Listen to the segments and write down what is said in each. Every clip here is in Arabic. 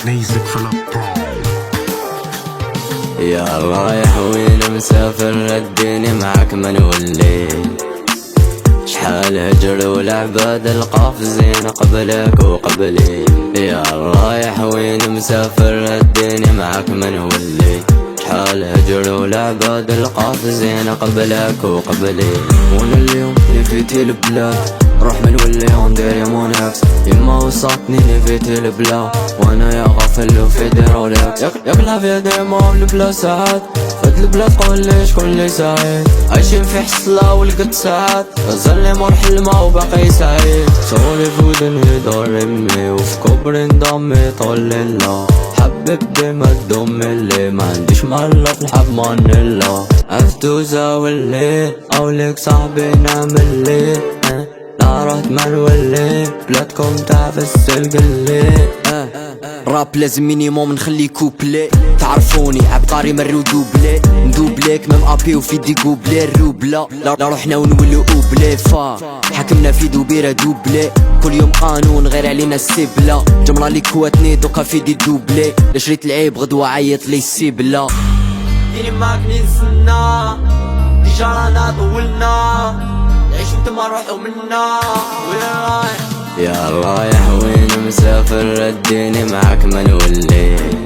نيزك في الابرو. يا رايح وين مسافر رديني معاك من والليل، شحال هجر والعباد القافزين قبلك وقبلي. يا رايح وين مسافر رديني معاك من والليل، شحال هجر والعباد القافزين قبلك وقبلي. وانا اليوم نفيت البلاد روح من واللي ندير يا موناكس، يما وصلتني نفيت البلاد وانا يا غافل وفي رولكس. يقلع في ديما والبلا ساعات فهاد البلاد قولي شكون لي سعيد، عايشين في حصلة ولقيت ساعات غزالي مور حلمة وباقي سعيد. صوري في ودني دور امي وفي كوبري نضمي طول الليل، حبيب ديما تدوم اللي ما عنديش مالة في الحب مانيلا. عفتوزة والليل اوليك صاحبي نعمل ليه، لا رحت من والليل بلادكم تعرف السلق الليل. راب لازم مينيموم نخلي كوبلي، تعرفوني عبقري مرو دوبلي، ندوبليك ميم ابي وفي دي قوبلي الروبلا. لا روحنا ونولو اوبلي فا حكمنا في دوبيرة دوبلي، كل يوم قانون غير علينا السبلة. جمرة لي كواتني دوكا في دي دوبلي، لشريت العيب غدوة عيط لي السبلة. ديني معاك ننسنا ديجا رانا طولنا، نعيش نتما نروحو منا. وين رايح يا رايح وين مسافر رديني معاك من والليل،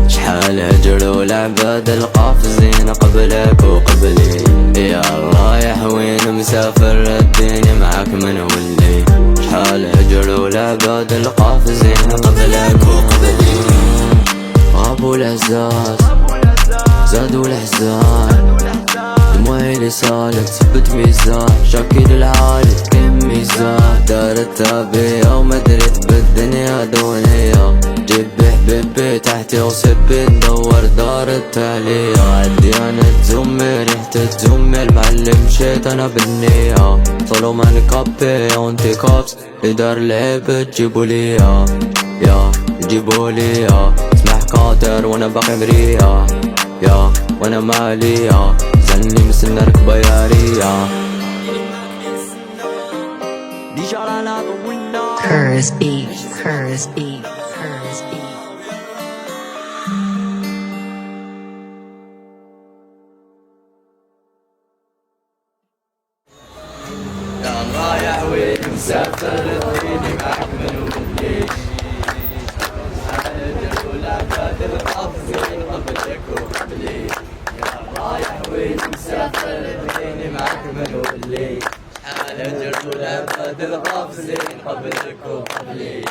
شحال هجر والعباد القافزين قبلك وقبلي. يا رايح وين مسافر رديني معاك من والليل، شحال هجر والعباد القافزين قبلك وقبلي. غابوا العزاز زادوا الاحزان، دموعي اللي صالت ثبت ميزان، شاكي للعالي كم ميزان. دارت بيا وما دريت بالدنيا دونية، جيبي حبيبي تحتي وسبي ندور دارت عليا. عدي انا تزمي ريحة تزمي المعلم مشيت انا بالنية، طلو من كابي وانتي كابس يدار العيب تجيبوليا يا جيبوليا. اسمح قادر وانا باقي مريا يا وانا ماليا، زلني مسلنا ركبة يارية. ديجا رانا طولنا. Curse beat, curse beat, curse beat. يا رايح وين مسافر رديني معاك من والليل، شحال هجر والعباد القافزين قبلك وقبلي. يا رايح وين مسافر رديني معاك من والليل، شحال هجر والعباد القافزين قبلك وقبلي.